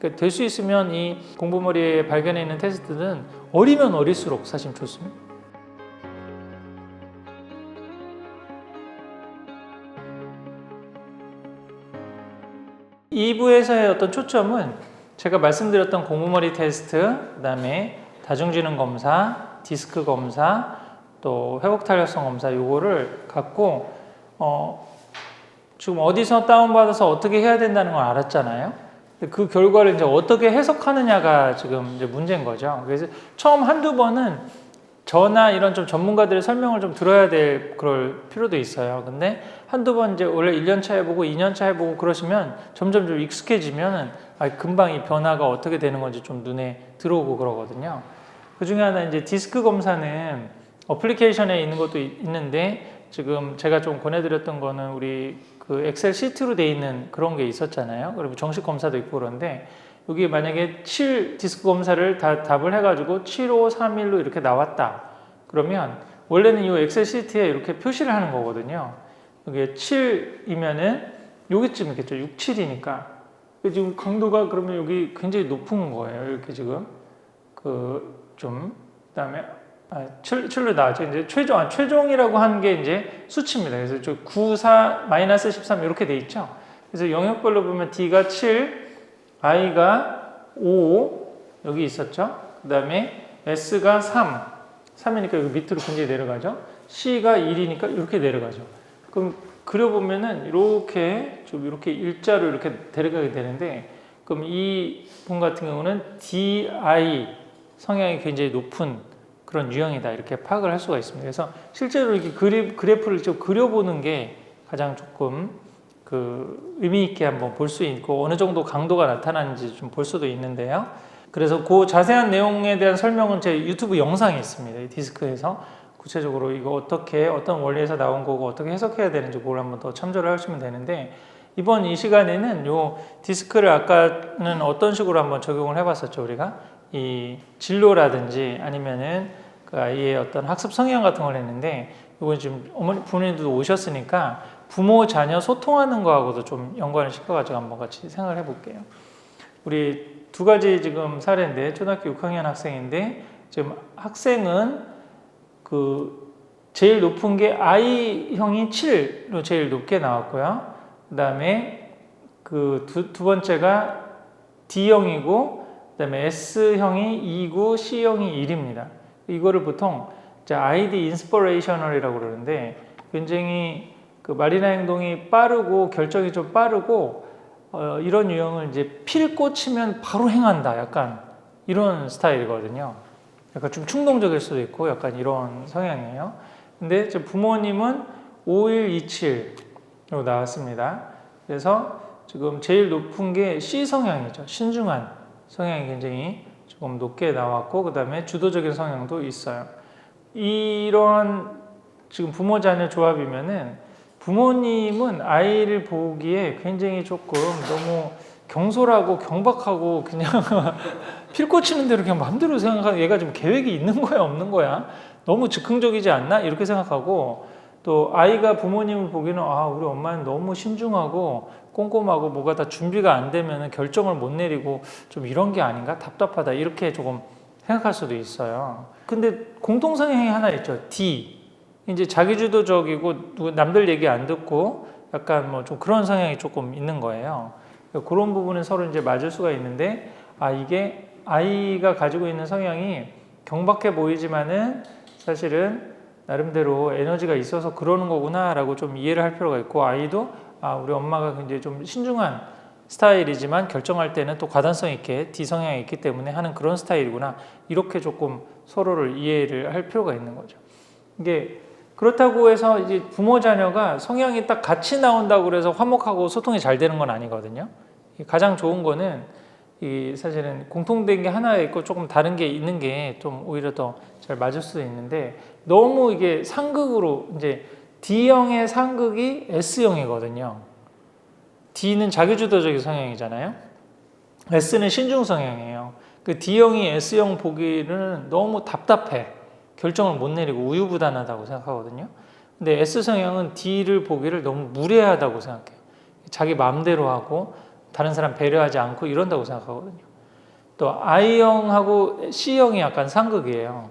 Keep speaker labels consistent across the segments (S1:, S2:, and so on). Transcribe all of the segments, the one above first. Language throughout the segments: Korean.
S1: 그러니까 될 수 있으면 이 공부머리에 발견해 있는 테스트는 어리면 어릴수록 사실 좋습니다. 2부에서의 어떤 초점은 제가 말씀드렸던 공부머리 테스트, 그 다음에 다중지능 검사, 디스크 검사, 또 회복 탄력성 검사 요거를 갖고 지금 어디서 다운받아서 어떻게 해야 된다는 걸 알았잖아요. 그 결과를 이제 어떻게 해석하느냐가 지금 이제 문제인 거죠. 그래서 처음 한두 번은 저나 이런 좀 전문가들의 설명을 좀 들어야 될 그럴 필요도 있어요. 근데 한두 번 이제 원래 1년차 해보고 2년차 해보고 그러시면 점점 좀 익숙해지면 금방 이 변화가 어떻게 되는 건지 좀 눈에 들어오고 그러거든요. 그 중에 하나 이제 디스크 검사는 어플리케이션에 있는 것도 있는데 지금 제가 좀 권해드렸던 거는 우리 그 엑셀 시트로 돼 있는 그런 게 있었잖아요. 그리고 정식 검사도 있고 그런데 여기 만약에 7 디스크 검사를 다 답을 해가지고 7531로 이렇게 나왔다. 그러면 원래는 이 엑셀 시트에 이렇게 표시를 하는 거거든요. 이게 7이면은 여기쯤 있겠죠. 6, 7이니까. 지금 강도가 그러면 여기 굉장히 높은 거예요. 이렇게 지금. 그다음에 7로 나왔죠. 이제 최종이라고 하는 게 이제 수치입니다. 그래서 9, 4, 마이너스 13 이렇게 돼 있죠. 그래서 영역별로 보면 D가 7, I가 5 여기 있었죠. 그 다음에 S가 3이니까 여기 밑으로 굉장히 내려가죠. C가 1이니까 이렇게 내려가죠. 그럼 그려보면은 이렇게 좀 이렇게 일자로 이렇게 데려가게 되는데, 그럼 이 분 같은 경우는 DI 성향이 굉장히 높은 그런 유형이다 이렇게 파악을 할 수가 있습니다. 그래서 실제로 이렇게 그래프를 좀 그려보는 게 가장 조금 의미 있게 한번 볼 수 있고 어느 정도 강도가 나타나는지 좀 볼 수도 있는데요. 그래서 그 자세한 내용에 대한 설명은 제 유튜브 영상에 있습니다. 이 디스크에서 구체적으로 이거 어떻게 어떤 원리에서 나온 거고 어떻게 해석해야 되는지 그걸 한번 더 참조를 하시면 되는데, 이번 이 시간에는 요 디스크를 아까는 어떤 식으로 한번 적용을 해봤었죠. 우리가 이 진로라든지 아니면은 그 아이의 어떤 학습 성향 같은 걸 했는데, 이건 지금 어머니 부모님들도 오셨으니까 부모 자녀 소통하는 거하고도 좀 연관을 시켜가지고 한번 같이 생각을 해볼게요. 우리 두 가지 지금 사례인데, 초등학교 6학년 학생인데 지금 학생은 제일 높은 게 I형이 7로 제일 높게 나왔고요. 그 다음에 두 번째가 D형이고, 그 다음에 S형이 2고 C형이 1입니다. 이거를 보통 ID 인스퍼레이셔널이라고 그러는데, 굉장히 말이나 행동이 빠르고 결정이 좀 빠르고 이런 유형을 이제 필 꽂히면 바로 행한다. 약간 이런 스타일이거든요. 약간 좀 충동적일 수도 있고 약간 이런 성향이에요. 근데 부모님은 5127로 나왔습니다. 그래서 지금 제일 높은 게 C 성향이죠. 신중한 성향이 굉장히 조금 높게 나왔고, 그 다음에 주도적인 성향도 있어요. 이런 지금 부모 자녀 조합이면은 부모님은 아이를 보기에 굉장히 조금 너무 경솔하고 경박하고 그냥 필 꽂히는 대로 그냥 마음대로 생각하는, 얘가 지금 계획이 있는 거야 없는 거야, 너무 즉흥적이지 않나 이렇게 생각하고, 또 아이가 부모님을 보기에는 우리 엄마는 너무 신중하고 꼼꼼하고 뭐가 다 준비가 안 되면 결정을 못 내리고 좀 이런 게 아닌가, 답답하다 이렇게 조금 생각할 수도 있어요. 근데 공통 성향이 하나 있죠. D. 이제 자기주도적이고 남들 얘기 안 듣고 약간 뭐 좀 그런 성향이 조금 있는 거예요. 그런 부분은 서로 이제 맞을 수가 있는데, 이게 아이가 가지고 있는 성향이 경박해 보이지만은 사실은 나름대로 에너지가 있어서 그러는 거구나라고 좀 이해를 할 필요가 있고, 아이도 우리 엄마가 굉장히 좀 신중한 스타일이지만 결정할 때는 또 과단성 있게 D 성향이 있기 때문에 하는 그런 스타일이구나, 이렇게 조금 서로를 이해를 할 필요가 있는 거죠. 이게 그렇다고 해서 이제 부모 자녀가 성향이 딱 같이 나온다고 해서 화목하고 소통이 잘 되는 건 아니거든요. 가장 좋은 거는 사실은 공통된 게 하나 있고 조금 다른 게 있는 게 좀 오히려 더 잘 맞을 수도 있는데, 너무 이게 상극으로 이제 D형의 상극이 S형이거든요. D는 자기주도적인 성향이잖아요. S는 신중 성향이에요. 그 D형이 S형 보기는 너무 답답해. 결정을 못 내리고 우유부단하다고 생각하거든요. 근데 S 성향은 D를 보기를 너무 무례하다고 생각해요. 자기 마음대로 하고 다른 사람 배려하지 않고 이런다고 생각하거든요. 또 I형하고 C형이 약간 상극이에요.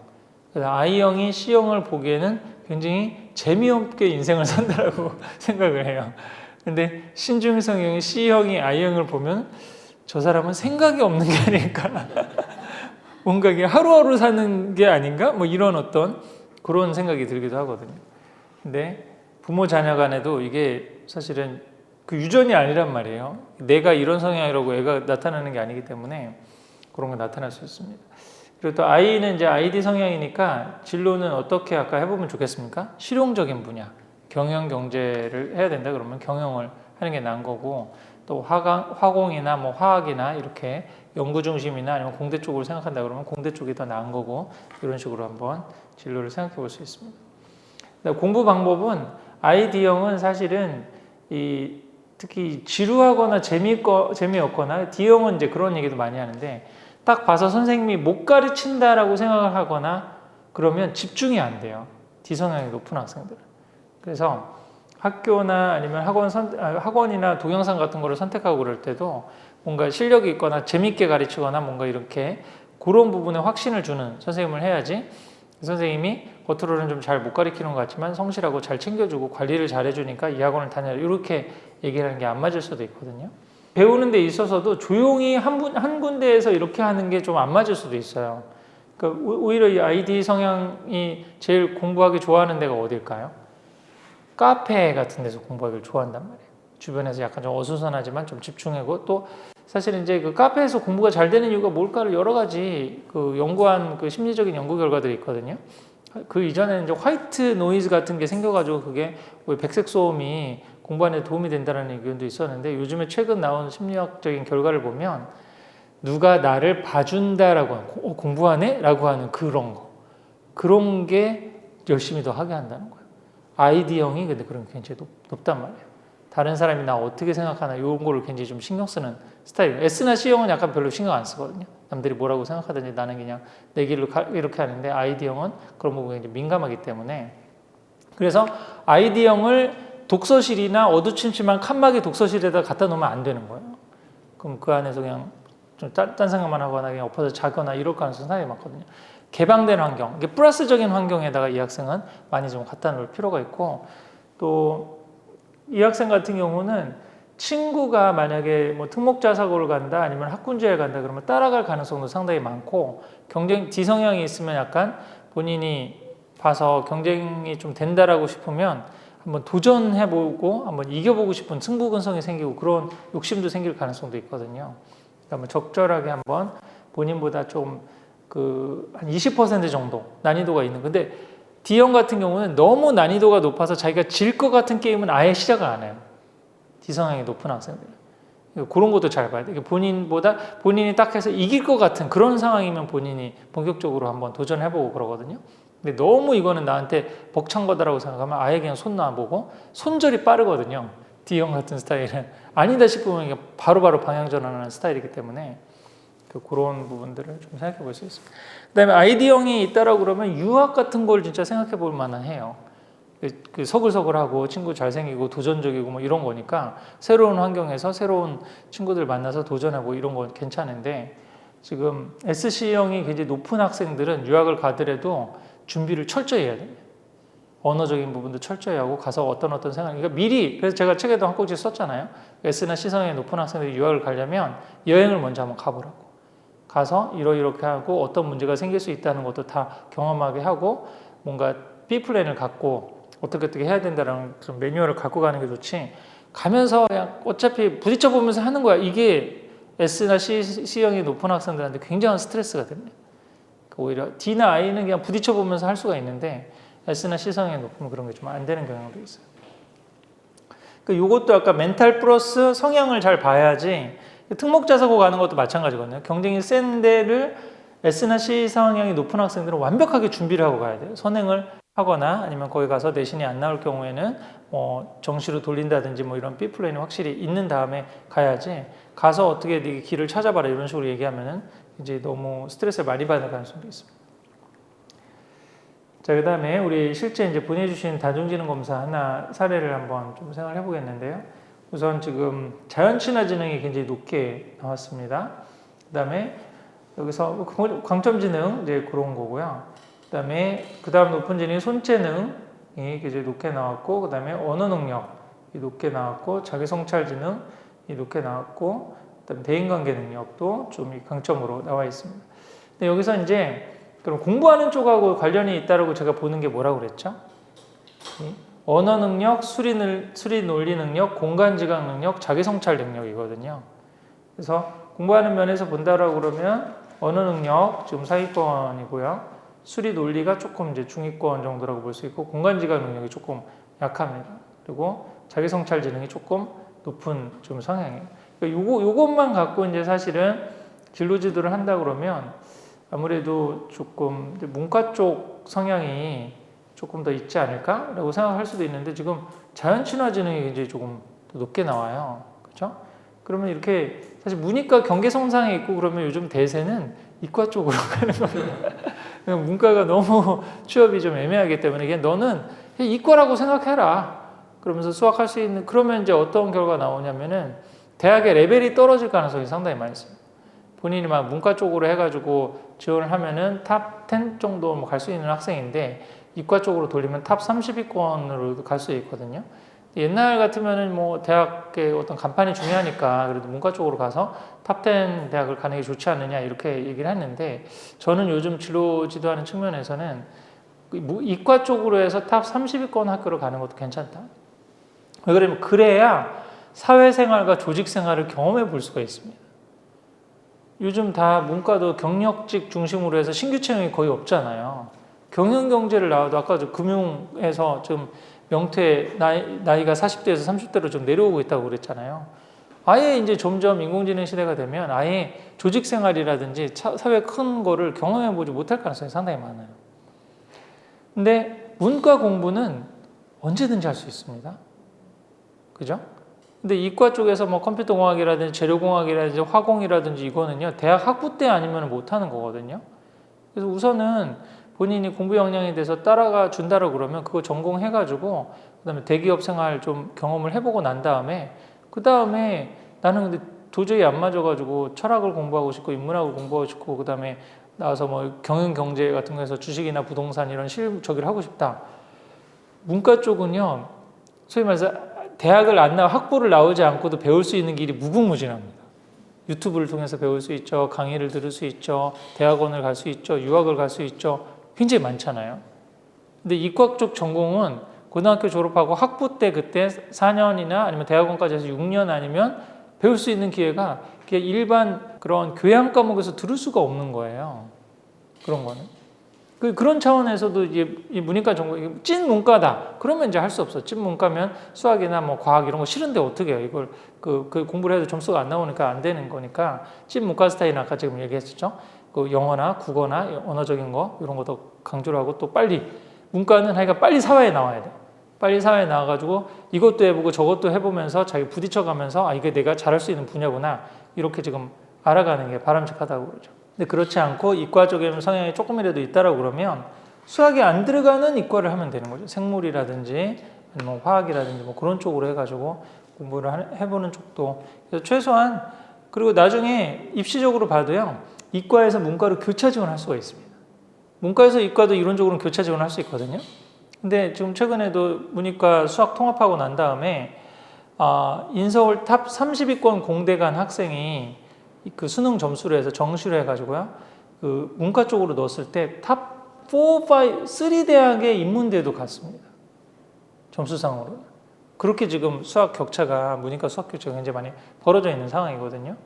S1: 그래서 I형이 C형을 보기에는 굉장히 재미없게 인생을 산다라고 생각을 해요. 근데 신중 성형이 C형이 I형을 보면 저 사람은 생각이 없는 게 아닐까. 뭔가 이게 하루하루 사는 게 아닌가? 뭐 이런 어떤 그런 생각이 들기도 하거든요. 근데 부모 자녀 간에도 이게 사실은 그 유전이 아니란 말이에요. 내가 이런 성향이라고 애가 나타나는 게 아니기 때문에 그런 게 나타날 수 있습니다. 그리고 또 I는 이제 ID 성향이니까 진로는 어떻게 아까 해보면 좋겠습니까? 실용적인 분야, 경영 경제를 해야 된다 그러면 경영을 하는 게 나은 거고, 또 화공이나 뭐 화학이나 이렇게 연구 중심이나 아니면 공대 쪽으로 생각한다 그러면 공대 쪽이 더 나은 거고, 이런 식으로 한번 진로를 생각해 볼 수 있습니다. 공부 방법은 D형은 사실은 특히 지루하거나 재미없거나, D형은 이제 그런 얘기도 많이 하는데, 딱 봐서 선생님이 못 가르친다라고 생각을 하거나 그러면 집중이 안 돼요. D 성향이 높은 학생들은. 그래서 학교나 아니면 학원이나 동영상 같은 거를 선택하고 그럴 때도 뭔가 실력이 있거나 재밌게 가르치거나 뭔가 이렇게 그런 부분에 확신을 주는 선생님을 해야지, 선생님이 겉으로는 좀 잘 못 가르치는 것 같지만 성실하고 잘 챙겨주고 관리를 잘 해주니까 이 학원을 다녀라, 이렇게 얘기를 하는 게 안 맞을 수도 있거든요. 배우는 데 있어서도 조용히 한 군데에서 이렇게 하는 게 좀 안 맞을 수도 있어요. 그러니까 오히려 이 ID 성향이 제일 공부하기 좋아하는 데가 어딜까요? 카페 같은 데서 공부하기를 좋아한단 말이에요. 주변에서 약간 좀 어수선하지만 좀 집중하고, 또 사실 이제 그 카페에서 공부가 잘 되는 이유가 뭘까를 여러 가지 그 연구한 그 심리적인 연구 결과들이 있거든요. 그 이전에는 이제 화이트 노이즈 같은 게 생겨가지고 그게 백색 소음이 공부하는 데 도움이 된다는 의견도 있었는데, 요즘에 최근 나온 심리학적인 결과를 보면 누가 나를 봐준다라고 하는, 공부하네? 라고 하는 그런 게 열심히 더 하게 한다는 거예요. D형이 근데 그런 게 굉장히 높단 말이에요. 다른 사람이 나 어떻게 생각하나 이런 거를 굉장히 좀 신경 쓰는 스타일이에요. S나 C형은 약간 별로 신경 안 쓰거든요. 남들이 뭐라고 생각하든지 나는 그냥 내 길로 이렇게 하는데, D형은 그런 부분에 굉장히 민감하기 때문에, 그래서 D형을 독서실이나 어두침침한 칸막이 독서실에다 갖다 놓으면 안 되는 거예요. 그럼 그 안에서 그냥 좀 딴 생각만 하거나 그냥 엎어서 자거나 이럴 가능성이 상당히 많거든요. 개방된 환경, 이게 플러스적인 환경에다가 이 학생은 많이 좀 갖다 놓을 필요가 있고, 또 이 학생 같은 경우는 친구가 만약에 뭐 특목자 사고를 간다 아니면 학군제에 간다 그러면 따라갈 가능성도 상당히 많고, D성향이 있으면 약간 본인이 봐서 경쟁이 좀 된다라고 싶으면 한번 도전해보고 한번 이겨보고 싶은 승부근성이 생기고 그런 욕심도 생길 가능성도 있거든요. 그러니까 적절하게 한번 본인보다 좀 한 20% 정도 난이도가 있는, 근데 D형 같은 경우는 너무 난이도가 높아서 자기가 질 것 같은 게임은 아예 시작을 안 해요. D성향이 높은 학생들은. 그런 것도 잘 봐야 돼요. 본인이 딱 해서 이길 것 같은 그런 상황이면 본인이 본격적으로 한번 도전해보고 그러거든요. 근데 너무 이거는 나한테 벅찬 거다라고 생각하면 아예 그냥 손 놔보고, 손절이 빠르거든요. D형 같은 스타일은. 아니다 싶으면 바로바로 방향 전환하는 스타일이기 때문에 그런 부분들을 좀 생각해 볼 수 있습니다. 그 다음에 D형이 있다라고 그러면 유학 같은 걸 진짜 생각해 볼 만한 해요. 서글서글하고 친구 잘생기고 도전적이고 뭐 이런 거니까 새로운 환경에서 새로운 친구들 만나서 도전하고 이런 건 괜찮은데, 지금 SC형이 굉장히 높은 학생들은 유학을 가더라도 준비를 철저히 해야 됩니다. 언어적인 부분도 철저히 하고 가서 어떤 생각, 그러니까 미리, 그래서 제가 책에도 한 꼭지 썼잖아요. S나 C성의 높은 학생들이 유학을 가려면 여행을 먼저 한번 가보라고. 가서 이렇게 하고 어떤 문제가 생길 수 있다는 것도 다 경험하게 하고, 뭔가 B플랜을 갖고 어떻게 해야 된다는 그런 매뉴얼을 갖고 가는 게 좋지, 가면서 그냥 어차피 부딪혀 보면서 하는 거야. 이게 S나 C형이 높은 학생들한테 굉장한 스트레스가 됩니다. 오히려 D나 I는 그냥 부딪혀 보면서 할 수가 있는데 S나 C성이 높으면 그런 게 좀 안 되는 경향도 있어요. 이것도 아까 멘탈 플러스 성향을 잘 봐야지, 특목자 사고 가는 것도 마찬가지거든요. 경쟁이 센 데를 S나 C 성향이 높은 학생들은 완벽하게 준비를 하고 가야 돼요. 선행을 하거나 아니면 거기 가서 내신이 안 나올 경우에는 정시로 돌린다든지 뭐 이런 B 플랜이 확실히 있는 다음에 가야지, 가서 어떻게 네 길을 찾아봐라 이런 식으로 얘기하면은 이제 너무 스트레스를 많이 받을 가능성도 있습니다. 자, 그 다음에 우리 실제 이제 보내주신 다중지능 검사 하나 사례를 한번 좀 생각해 보겠는데요. 우선 지금 자연친화지능이 굉장히 높게 나왔습니다. 그다음에 여기서 광점지능 이제 그런 거고요. 그다음 높은 지능이 손재능이 굉장히 높게 나왔고, 그다음에 언어 능력이 높게 나왔고, 자기성찰 지능이 높게 나왔고, 그다음에 대인관계 능력도 좀 강점으로 나와 있습니다. 근데 여기서 이제 그럼 공부하는 쪽하고 관련이 있다라고 제가 보는 게 뭐라고 그랬죠? 언어 능력, 수리 논리 능력, 공간 지각 능력, 자기성찰 능력이거든요. 그래서 공부하는 면에서 본다라고 그러면 언어 능력 지금 상위권이고요. 수리 논리가 조금 이제 중위권 정도라고 볼 수 있고, 공간 지각 능력이 조금 약합니다. 그리고 자기성찰 지능이 조금 높은 좀 성향이에요. 그러니까 요것만 갖고 이제 사실은 진로 지도를 한다 그러면 아무래도 조금 문과 쪽 성향이 조금 더 있지 않을까라고 생각할 수도 있는데, 지금 자연친화지능이 굉장히 조금 더 높게 나와요. 그렇죠? 그러면 이렇게 사실 문이과 경계선상에 있고 그러면 요즘 대세는 이과 쪽으로 가는 겁니다. 문과가 너무 취업이 좀 애매하기 때문에 그냥 너는 이과라고 생각해라. 그러면서 수학할 수 있는, 그러면 이제 어떤 결과가 나오냐면은 대학의 레벨이 떨어질 가능성이 상당히 많이 있습니다. 본인이 막 문과 쪽으로 해가지고 지원을 하면은 탑 10 정도 갈 수 있는 학생인데, 이과 쪽으로 돌리면 탑 30위권으로 갈 수 있거든요. 옛날 같으면은 뭐 대학의 어떤 간판이 중요하니까 그래도 문과 쪽으로 가서 탑 10 대학을 가는 게 좋지 않느냐 이렇게 얘기를 했는데, 저는 요즘 진로 지도하는 측면에서는 이과 쪽으로 해서 탑 30위권 학교로 가는 것도 괜찮다. 왜 그러면 그래야 사회생활과 조직생활을 경험해 볼 수가 있습니다. 요즘 다 문과도 경력직 중심으로 해서 신규 채용이 거의 없잖아요. 경영경제를 나와도 아까 금융에서 좀 명퇴 나이가 40대에서 30대로 좀 내려오고 있다고 그랬잖아요. 아예 이제 점점 인공지능 시대가 되면 아예 조직생활이라든지 사회 큰 거를 경험해보지 못할 가능성이 상당히 많아요. 근데 문과 공부는 언제든지 할 수 있습니다. 그죠? 근데 이과 쪽에서 뭐 컴퓨터공학이라든지 재료공학이라든지 화공이라든지 이거는요, 대학 학부 때 아니면 못하는 거거든요. 그래서 우선은 본인이 공부 역량에 대해서 따라가 준다고 그러면 그거 전공해가지고 그다음에 대기업 생활 좀 경험을 해보고 난 다음에 나는 근데 도저히 안 맞아가지고 철학을 공부하고 싶고 인문학을 공부하고 싶고 그다음에 나와서 뭐 경영경제 같은 거에서 주식이나 부동산 이런 실무적을 하고 싶다. 문과 쪽은요, 소위 말해서 대학을 학부를 나오지 않고도 배울 수 있는 길이 무궁무진합니다. 유튜브를 통해서 배울 수 있죠. 강의를 들을 수 있죠. 대학원을 갈 수 있죠. 유학을 갈 수 있죠. 굉장히 많잖아요. 근데 이과 쪽 전공은 고등학교 졸업하고 학부 때 그때 4년이나 아니면 대학원까지 해서 6년 아니면 배울 수 있는 기회가 일반 그런 교양 과목에서 들을 수가 없는 거예요. 그런 거는. 그런 차원에서도 이 문이과 전공, 찐 문과다. 그러면 이제 할 수 없어. 찐 문과면 수학이나 뭐 과학 이런 거 싫은데 어떻게 해요? 이걸 그 공부를 해도 점수가 안 나오니까 안 되는 거니까 찐 문과 스타일은 아까 지금 얘기했었죠. 그 영어나 국어나 언어적인 거 이런 것도 강조를 하고 또 빨리 문과는 하니까 빨리 사회에 나와야 돼. 빨리 사회에 나와가지고 이것도 해보고 저것도 해보면서 자기 부딪혀가면서 이게 내가 잘할 수 있는 분야구나 이렇게 지금 알아가는 게 바람직하다고 그러죠. 근데 그렇지 않고 이과 쪽에 성향이 조금이라도 있다라고 그러면 수학이 안 들어가는 이과를 하면 되는 거죠. 생물이라든지 뭐 화학이라든지 뭐 그런 쪽으로 해가지고 공부를 해보는 쪽도. 그래서 최소한 그리고 나중에 입시적으로 봐도요, 이과에서 문과로 교차 지원할 수가 있습니다. 문과에서 이과도 이론적으로는 교차 지원할 수 있거든요. 근데 지금 최근에도 문이과 수학 통합하고 난 다음에 인서울 탑 30위권 공대 간 학생이 그 수능 점수를 해서 정시를 해가지고요, 그 문과 쪽으로 넣었을 때 탑 4, 5, 3 대학의 인문대도 갔습니다. 점수상으로. 그렇게 지금 수학 격차가, 문이과 수학 격차가 굉장히 많이 벌어져 있는 상황이거든요.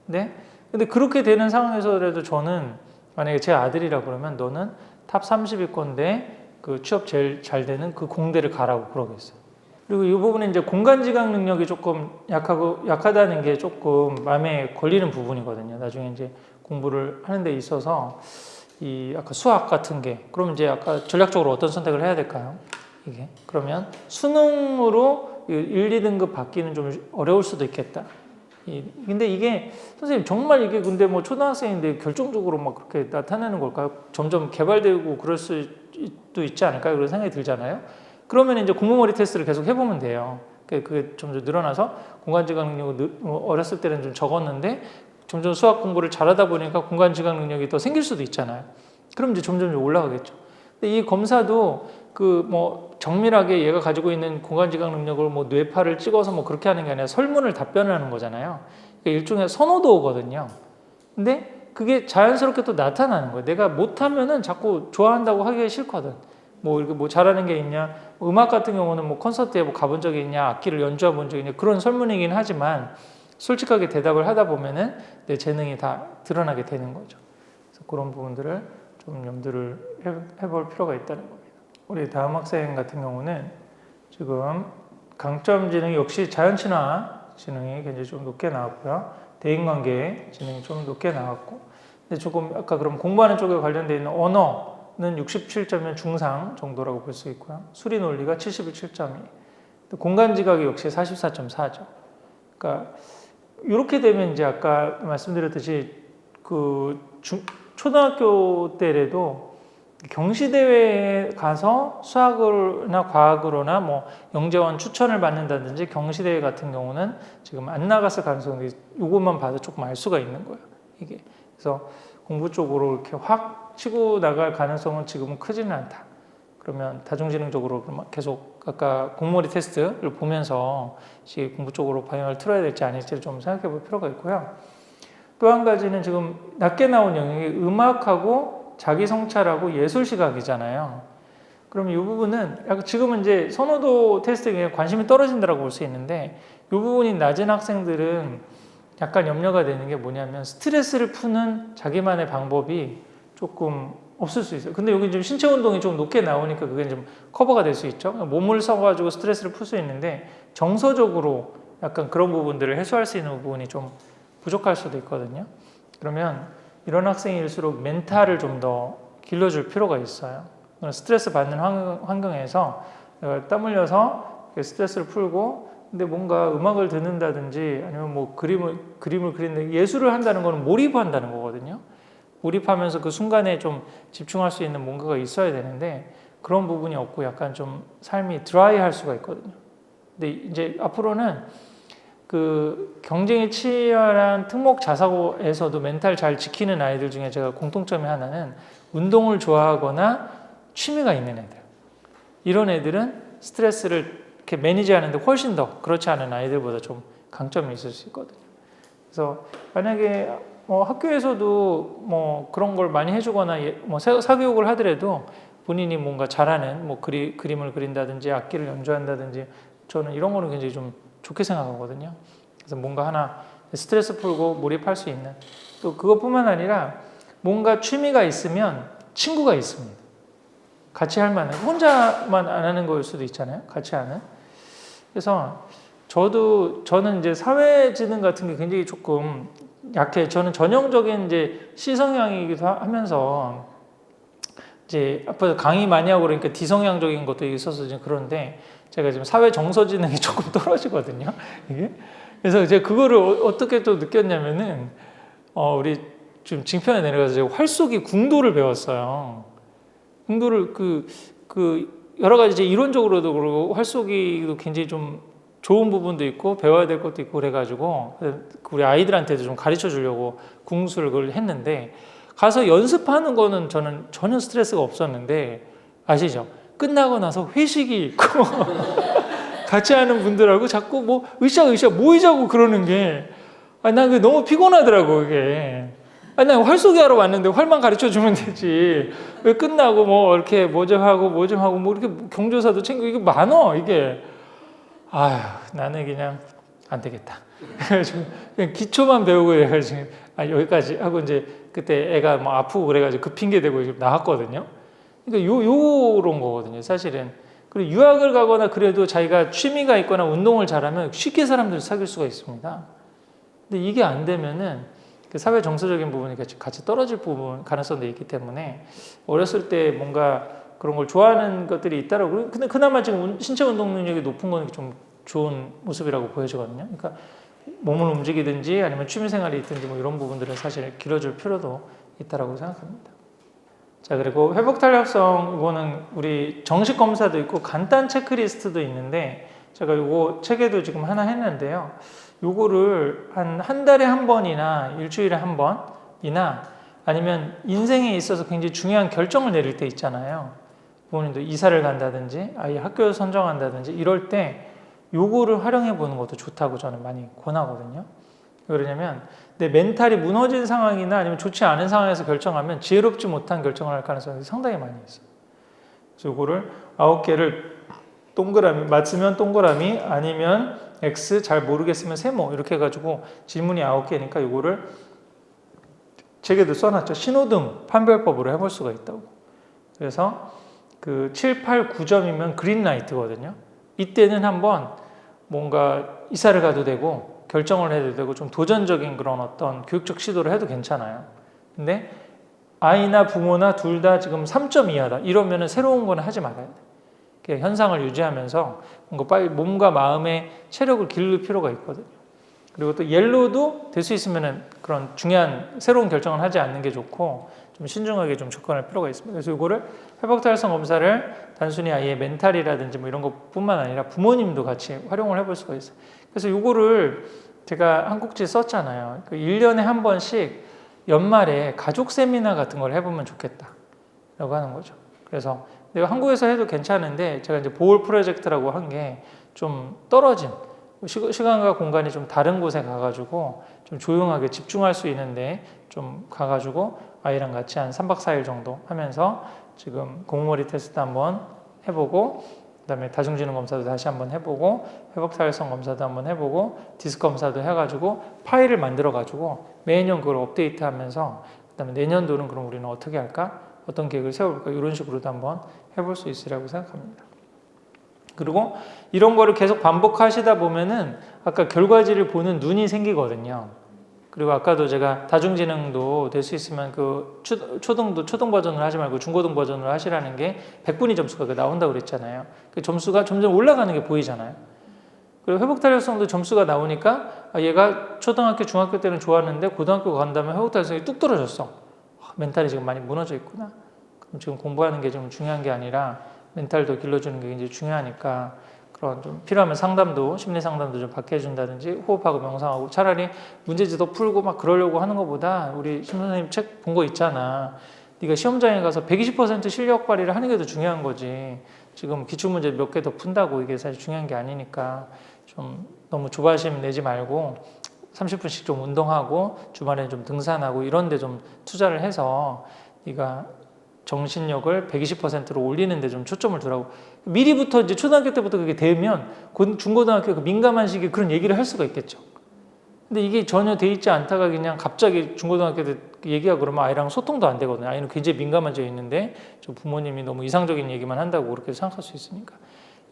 S1: 근데 그렇게 되는 상황에서라도 저는 만약에 제 아들이라 그러면 너는 탑 30위권대 그 취업 제일 잘 되는 그 공대를 가라고 그러겠어요. 그리고 이 부분은 이제 공간지각 능력이 조금 약하다는 게 조금 마음에 걸리는 부분이거든요. 나중에 이제 공부를 하는 데 있어서 이 아까 수학 같은 게, 그러면 이제 아까 전략적으로 어떤 선택을 해야 될까요? 이게 그러면 수능으로 1, 2등급 받기는 좀 어려울 수도 있겠다. 근데 이게 선생님 정말 이게 근데 뭐 초등학생인데 결정적으로 막 그렇게 나타나는 걸까요? 점점 개발되고 그럴 수도 있지 않을까요? 그런 생각이 들잖아요. 그러면 이제 공부머리 테스트를 계속 해보면 돼요. 그게 점점 늘어나서 공간지각 능력이 어렸을 때는 좀 적었는데 점점 수학 공부를 잘하다 보니까 공간지각 능력이 더 생길 수도 있잖아요. 그럼 이제 점점 올라가겠죠. 근데 이 검사도 그 뭐 정밀하게 얘가 가지고 있는 공간지각 능력을 뭐 뇌파를 찍어서 뭐 그렇게 하는 게 아니라 설문을 답변을 하는 거잖아요. 그러니까 일종의 선호도거든요. 근데 그게 자연스럽게 또 나타나는 거예요. 내가 못하면은 자꾸 좋아한다고 하기가 싫거든. 뭐 이렇게 뭐 잘하는 게 있냐, 뭐 음악 같은 경우는 뭐 콘서트에 뭐 가본 적이 있냐, 악기를 연주해 본 적이 있냐, 그런 설문이긴 하지만 솔직하게 대답을 하다 보면은 내 재능이 다 드러나게 되는 거죠. 그래서 그런 부분들을 좀 염두를 해볼 필요가 있다는 겁니다. 우리 다음 학생 같은 경우는 지금 강점 지능이 역시 자연친화 지능이 굉장히 좀 높게 나왔고요. 대인관계 지능이 좀 높게 나왔고, 근데 조금 아까 그럼 공부하는 쪽에 관련되어 있는 언어는 67점이면 중상 정도라고 볼 수 있고요. 수리 논리가 77점이, 공간지각이 역시 44.4죠. 그러니까 이렇게 되면 이제 아까 말씀드렸듯이 그 초등학교 때라도 경시대회에 가서 수학이나 과학으로나 뭐 영재원 추천을 받는다든지 경시대회 같은 경우는 지금 안 나갔을 가능성이 이것만 봐도 조금 알 수가 있는 거예요. 이게 그래서 공부 쪽으로 이렇게 확 치고 나갈 가능성은 지금은 크지는 않다. 그러면 다중지능적으로 계속 아까 공모리 테스트를 보면서 공부 쪽으로 방향을 틀어야 될지 아닐지를 좀 생각해 볼 필요가 있고요. 또 한 가지는 지금 낮게 나온 영역이 음악하고 자기 성찰하고 예술 시각이잖아요. 그럼 이 부분은 약간 지금은 이제 선호도 테스트에 관심이 떨어진다고 볼 수 있는데 이 부분이 낮은 학생들은 약간 염려가 되는 게 뭐냐면 스트레스를 푸는 자기만의 방법이 조금 없을 수 있어요. 근데 여기 좀 신체 운동이 좀 높게 나오니까 그게 좀 커버가 될 수 있죠. 몸을 써가지고 스트레스를 풀 수 있는데 정서적으로 약간 그런 부분들을 해소할 수 있는 부분이 좀 부족할 수도 있거든요. 그러면 이런 학생일수록 멘탈을 좀 더 길러줄 필요가 있어요. 스트레스 받는 환경에서 땀 흘려서 스트레스를 풀고, 근데 뭔가 음악을 듣는다든지 아니면 뭐 그림을 그린다, 예술을 한다는 거는 몰입한다는 거거든요. 몰입하면서 그 순간에 좀 집중할 수 있는 뭔가가 있어야 되는데 그런 부분이 없고 약간 좀 삶이 드라이할 수가 있거든요. 근데 이제 앞으로는 그 경쟁이 치열한 특목 자사고에서도 멘탈 잘 지키는 아이들 중에 제가 공통점이 하나는 운동을 좋아하거나 취미가 있는 애들. 이런 애들은 스트레스를 이렇게 매니지하는데 훨씬 더 그렇지 않은 아이들보다 좀 강점이 있을 수 있거든요. 그래서 만약에 뭐 학교에서도 뭐 그런 걸 많이 해주거나 뭐 사교육을 하더라도 본인이 뭔가 잘하는 뭐 그림을 그린다든지 악기를 연주한다든지 저는 이런 거는 굉장히 좀 좋게 생각하거든요. 그래서 뭔가 하나 스트레스 풀고 몰입할 수 있는, 또 그것뿐만 아니라 뭔가 취미가 있으면 친구가 있습니다. 같이 할 만한, 혼자만 안 하는 거일 수도 있잖아요. 같이 하는. 그래서 저는 이제 사회지능 같은 게 굉장히 조금 약해. 저는 전형적인 이제 C성향이기도 하면서 이제 앞으로 강의 많이 하고 그러니까 D성향적인 것도 있어서 지금 그런데 제가 지금 사회 정서 지능이 조금 떨어지거든요. 이게. 그래서 이제 그거를 어떻게 또 느꼈냐면은 우리 지금 징편에 내려가서 제가 활쏘기 궁도를 배웠어요. 궁도를 여러 가지 이제 이론적으로도 그러고 활쏘기도 굉장히 좀 좋은 부분도 있고 배워야 될 것도 있고 그래가지고 우리 아이들한테도 좀 가르쳐 주려고 궁수를 그걸 했는데 가서 연습하는 거는 저는 전혀 스트레스가 없었는데 아시죠? 끝나고 나서 회식이 있고 같이 하는 분들하고 자꾸 뭐 으쌰으쌰 모이자고 그러는 게 난 그게 너무 피곤하더라고 이게. 난 활쏘기 하러 왔는데 활만 가르쳐 주면 되지. 왜 끝나고 뭐 이렇게 뭐 좀 하고 뭐 이렇게 경조사도 챙기고 이게 많어 이게. 아휴 나는 그냥 안 되겠다. 그냥 기초만 배우고 해가지고 여기까지 하고 이제 그때 애가 뭐 아프고 그래가지고 그 핑계 대고 나왔거든요. 그러니까 요런 거거든요, 사실은. 그리고 유학을 가거나 그래도 자기가 취미가 있거나 운동을 잘하면 쉽게 사람들을 사귈 수가 있습니다. 근데 이게 안 되면은 그 사회 정서적인 부분이 같이 떨어질 가능성도 있기 때문에 어렸을 때 뭔가 그런 걸 좋아하는 것들이 있다라고. 근데 그나마 지금 신체 운동 능력이 높은 건 좀 좋은 모습이라고 보여지거든요. 그러니까 몸을 움직이든지 아니면 취미 생활이 있든지 뭐 이런 부분들은 사실 길러줄 필요도 있다라고 생각합니다. 자, 그리고 회복 탄력성, 이거는 우리 정식 검사도 있고 간단 체크리스트도 있는데 제가 요거 책에도 지금 하나 했는데요. 요거를 한 달에 한 번이나 일주일에 한 번이나 아니면 인생에 있어서 굉장히 중요한 결정을 내릴 때 있잖아요. 부모님도 이사를 간다든지 아이 학교 선정한다든지 이럴 때 요거를 활용해 보는 것도 좋다고 저는 많이 권하거든요. 왜 그러냐면 내 멘탈이 무너진 상황이나 아니면 좋지 않은 상황에서 결정하면 지혜롭지 못한 결정을 할 가능성이 상당히 많이 있어요. 그래서 요거를 9개를 동그라미 맞으면 동그라미 아니면 X 잘 모르겠으면 세모 이렇게 해가지고 질문이 9개니까 요거를 책에도 써놨죠. 신호등 판별법으로 해볼 수가 있다고. 그래서 그 7, 8, 9점이면 그린라이트거든요. 이때는 한번 뭔가 이사를 가도 되고 결정을 해도 되고 좀 도전적인 그런 어떤 교육적 시도를 해도 괜찮아요. 근데 아이나 부모나 둘 다 지금 3점 이하다. 이러면은 새로운 거는 하지 말아야 돼. 현상을 유지하면서 뭔가 빨리 몸과 마음의 체력을 기를 필요가 있거든요. 그리고 또 옐로우도 될 수 있으면은 그런 중요한 새로운 결정을 하지 않는 게 좋고 좀 신중하게 좀 접근할 필요가 있습니다. 그래서 이거를 회복달성 검사를 단순히 아이의 멘탈이라든지 뭐 이런 것뿐만 아니라 부모님도 같이 활용을 해볼 수가 있어요. 그래서 이거를 제가 한국지에 썼잖아요. 1년에 한 번씩 연말에 가족 세미나 같은 걸 해보면 좋겠다라고 하는 거죠. 그래서 내가 한국에서 해도 괜찮은데 제가 이제 보홀 프로젝트라고 한 게 좀 떨어진 시간과 공간이 좀 다른 곳에 가가지고 좀 조용하게 집중할 수 있는데 좀 가가지고 아이랑 같이 한 3박 4일 정도 하면서 지금 고무머리 테스트 한번 해보고 그다음에 다중지능 검사도 다시 한번 해보고 회복사회성 검사도 한번 해보고 디스크 검사도 해가지고 파일을 만들어가지고 매년 그걸 업데이트하면서 그다음에 내년도는 그럼 우리는 어떻게 할까? 어떤 계획을 세워볼까? 이런 식으로도 한번 해볼 수 있으리라고 생각합니다. 그리고 이런 거를 계속 반복하시다 보면은 아까 결과지를 보는 눈이 생기거든요. 그리고 아까도 제가 다중지능도 될 수 있으면 그 초등도 초등 버전을 하지 말고 중고등 버전으로 하시라는 게 100분위 점수가 나온다고 그랬잖아요. 그 점수가 점점 올라가는 게 보이잖아요. 그리고 회복탄력성도 점수가 나오니까 얘가 초등학교, 중학교 때는 좋았는데 고등학교 간 다음에 회복탄력성이 뚝 떨어졌어. 멘탈이 지금 많이 무너져 있구나. 그럼 지금 공부하는 게 좀 중요한 게 아니라 멘탈도 길러주는 게 굉장히 중요하니까 그런 좀 필요하면 상담도 심리 상담도 좀 받게 해준다든지 호흡하고 명상하고 차라리 문제지도 풀고 막 그러려고 하는 것보다 우리 심 선생님 책 본 거 있잖아. 네가 시험장에 가서 120% 실력 발휘를 하는 게 더 중요한 거지. 지금 기출문제 몇 개 더 푼다고 이게 사실 중요한 게 아니니까 좀 너무 조바심 내지 말고 30분씩 좀 운동하고 주말에 좀 등산하고 이런 데 좀 투자를 해서 네가 정신력을 120%로 올리는 데 좀 초점을 두라고. 미리부터 이제 초등학교 때부터 그게 되면 중고등학교 그 민감한 시기에 그런 얘기를 할 수가 있겠죠. 근데 이게 전혀 돼 있지 않다가 그냥 갑자기 중고등학교 때 얘기하고 그러면 아이랑 소통도 안 되거든요. 아이는 굉장히 민감해져 있는데 저 부모님이 너무 이상적인 얘기만 한다고 그렇게 생각할 수 있으니까.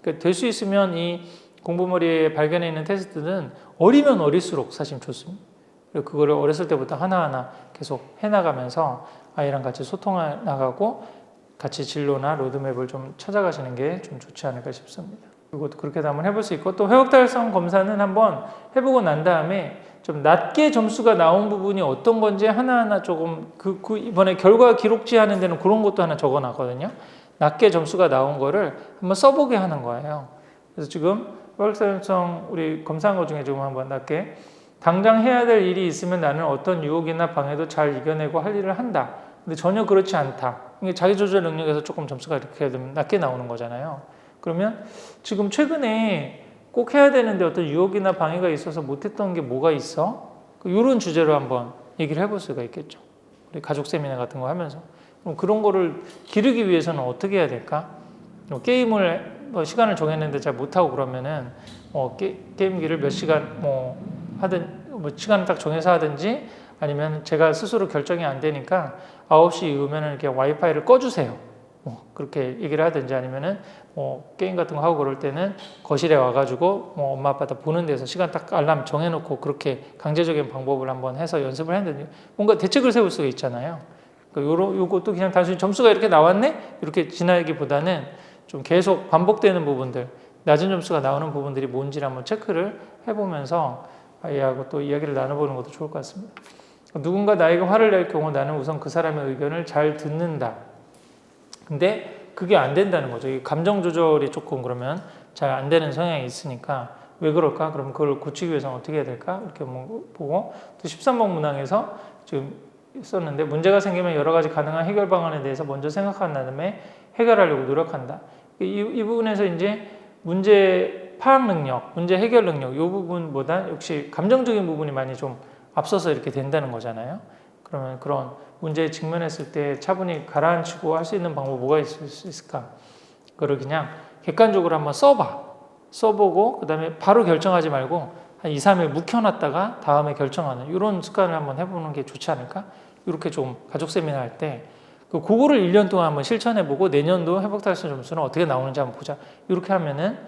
S1: 그러니까 될 수 있으면 이 공부머리에 발견해 있는 테스트는 어리면 어릴수록 사실 좋습니다. 그리고 그거를 어렸을 때부터 하나하나 계속 해나가면서 아이랑 같이 소통해 나가고 같이 진로나 로드맵을 좀 찾아가시는 게 좀 좋지 않을까 싶습니다. 이것도 그렇게도 한번 해볼 수 있고 또 회복달성 검사는 한번 해보고 난 다음에 좀 낮게 점수가 나온 부분이 어떤 건지 하나하나 조금 이번에 결과 기록지 하는 데는 그런 것도 하나 적어놨거든요. 낮게 점수가 나온 거를 한번 써보게 하는 거예요. 그래서 지금 회복달성 우리 검사한 것 중에 지금 한번 낮게 당장 해야 될 일이 있으면 나는 어떤 유혹이나 방해도 잘 이겨내고 할 일을 한다. 근데 전혀 그렇지 않다. 이게 자기조절 능력에서 조금 점수가 이렇게 낮게 나오는 거잖아요. 그러면 지금 최근에 꼭 해야 되는데 어떤 유혹이나 방해가 있어서 못했던 게 뭐가 있어? 이런 주제로 한번 얘기를 해볼 수가 있겠죠. 우리 가족 세미나 같은 거 하면서. 그럼 그런 거를 기르기 위해서는 어떻게 해야 될까? 게임을 시간을 정했는데 잘 못하고 그러면은 게임기를 몇 시간 하든 시간을 딱 정해서 하든지 아니면 제가 스스로 결정이 안 되니까 9시 이후면은 이렇게 와이파이를 꺼주세요. 그렇게 얘기를 하든지 아니면은 게임 같은 거 하고 그럴 때는 거실에 와가지고 엄마 아빠 다 보는 데서 시간 딱 알람 정해놓고 그렇게 강제적인 방법을 한번 해서 연습을 했는데 뭔가 대책을 세울 수가 있잖아요. 그러니까 요것도 그냥 단순히 점수가 이렇게 나왔네? 이렇게 지나기보다는 좀 계속 반복되는 부분들, 낮은 점수가 나오는 부분들이 뭔지를 한번 체크를 해보면서 아이하고 또 이야기를 나눠보는 것도 좋을 것 같습니다. 누군가 나에게 화를 낼 경우 나는 우선 그 사람의 의견을 잘 듣는다. 근데 그게 안 된다는 거죠. 이 감정 조절이 조금 그러면 잘 안 되는 성향이 있으니까 왜 그럴까? 그럼 그걸 고치기 위해서는 어떻게 해야 될까? 이렇게 보고 또 13번 문항에서 지금 썼는데 문제가 생기면 여러 가지 가능한 해결 방안에 대해서 먼저 생각한 다음에 해결하려고 노력한다. 이 부분에서 이제 문제 파악 능력, 문제 해결 능력 이 부분보다 역시 감정적인 부분이 많이 좀 앞서서 이렇게 된다는 거잖아요. 그러면 그런 문제에 직면했을 때 차분히 가라앉히고 할 수 있는 방법 뭐가 있을 수 있을까? 그걸 그냥 객관적으로 한번 써보고 그 다음에 바로 결정하지 말고 한 2, 3일 묵혀놨다가 다음에 결정하는 이런 습관을 한번 해보는 게 좋지 않을까? 이렇게 좀 가족 세미나 할 때 그거를 1년 동안 한번 실천해보고 내년도 회복달성 점수는 어떻게 나오는지 한번 보자. 이렇게 하면은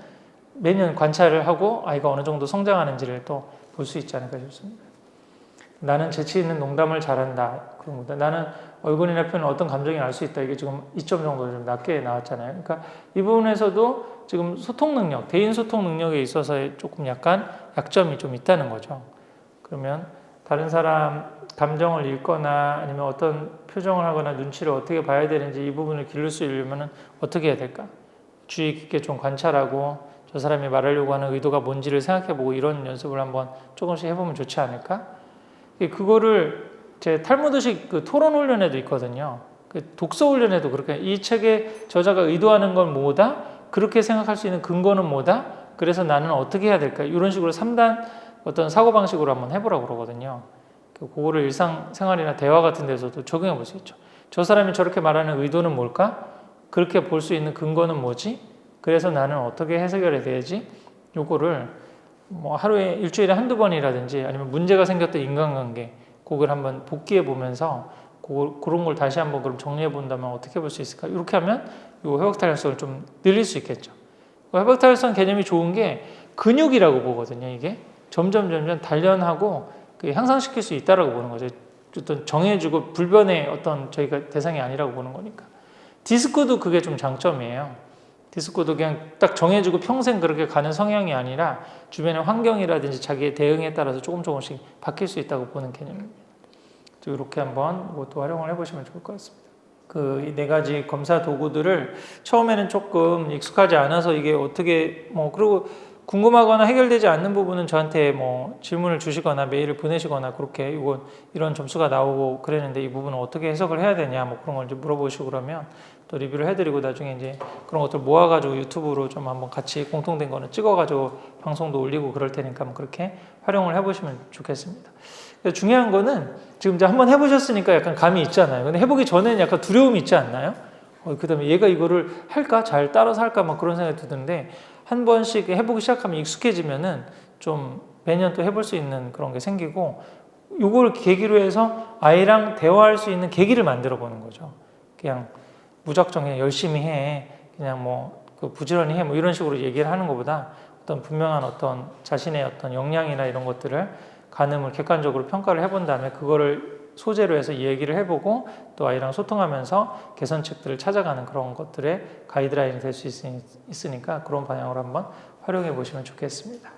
S1: 매년 관찰을 하고 아이가 어느 정도 성장하는지를 또 볼 수 있지 않을까 싶습니다. 나는 재치 있는 농담을 잘한다. 그런 거다. 나는 얼굴이나 표현 어떤 감정이 알 수 있다. 이게 지금 2점 정도 좀 낮게 나왔잖아요. 그러니까 이 부분에서도 지금 소통 능력, 대인 소통 능력에 있어서 조금 약간 약점이 좀 있다는 거죠. 그러면 다른 사람 감정을 읽거나 아니면 어떤 표정을 하거나 눈치를 어떻게 봐야 되는지 이 부분을 기를 수 있으려면 어떻게 해야 될까? 주의 깊게 좀 관찰하고 저 사람이 말하려고 하는 의도가 뭔지를 생각해보고 이런 연습을 한번 조금씩 해보면 좋지 않을까? 그거를 제 탈무드식 그 토론 훈련에도 있거든요. 그 독서 훈련에도 그렇게 이 책의 저자가 의도하는 건 뭐다? 그렇게 생각할 수 있는 근거는 뭐다? 그래서 나는 어떻게 해야 될까? 이런 식으로 3단 어떤 사고방식으로 한번 해보라고 그러거든요. 그거를 일상생활이나 대화 같은 데서도 적용해 볼 수 있죠. 저 사람이 저렇게 말하는 의도는 뭘까? 그렇게 볼 수 있는 근거는 뭐지? 그래서 나는 어떻게 해석해야 되지? 요거를 뭐 하루에 일주일에 한두 번이라든지 아니면 문제가 생겼던 인간관계 그걸 한번 복기해 보면서 그런 걸 다시 한번 그럼 정리해 본다면 어떻게 볼 수 있을까? 이렇게 하면 이 회복 탄력성을 좀 늘릴 수 있겠죠. 회복 탄력성 개념이 좋은 게 근육이라고 보거든요. 이게 점점 단련하고 향상시킬 수 있다라고 보는 거죠. 어떤 정해주고 불변의 어떤 저희가 대상이 아니라고 보는 거니까. 디스코도 그게 좀 장점이에요. 디스코도 그냥 딱 정해주고 평생 그렇게 가는 성향이 아니라 주변의 환경이라든지 자기의 대응에 따라서 조금씩 바뀔 수 있다고 보는 개념입니다. 이렇게 한번 이것도 활용을 해보시면 좋을 것 같습니다. 그 네 가지 검사 도구들을 처음에는 조금 익숙하지 않아서 이게 어떻게 그리고 궁금하거나 해결되지 않는 부분은 저한테 질문을 주시거나 메일을 보내시거나 그렇게 이런 점수가 나오고 그랬는데 이 부분은 어떻게 해석을 해야 되냐 그런 걸 이제 물어보시고 그러면 또 리뷰를 해드리고 나중에 이제 그런 것들 모아가지고 유튜브로 좀 한번 같이 공통된 거는 찍어가지고 방송도 올리고 그럴 테니까 그렇게 활용을 해보시면 좋겠습니다. 중요한 거는 지금 이제 한번 해보셨으니까 약간 감이 있잖아요. 근데 해보기 전에는 약간 두려움이 있지 않나요? 그 다음에 얘가 이거를 할까? 잘 따라서 할까? 그런 생각이 드는데 한 번씩 해보기 시작하면 익숙해지면은 좀 매년 또 해볼 수 있는 그런 게 생기고 요걸 계기로 해서 아이랑 대화할 수 있는 계기를 만들어 보는 거죠. 그냥 무작정 그냥 열심히 해. 그냥 부지런히 해. 이런 식으로 얘기를 하는 것보다 어떤 분명한 어떤 자신의 어떤 역량이나 이런 것들을 가늠을 객관적으로 평가를 해본 다음에 그거를 소재로 해서 얘기를 해보고 또 아이랑 소통하면서 개선책들을 찾아가는 그런 것들의 가이드라인이 될 수 있으니까 그런 방향으로 한번 활용해 보시면 좋겠습니다.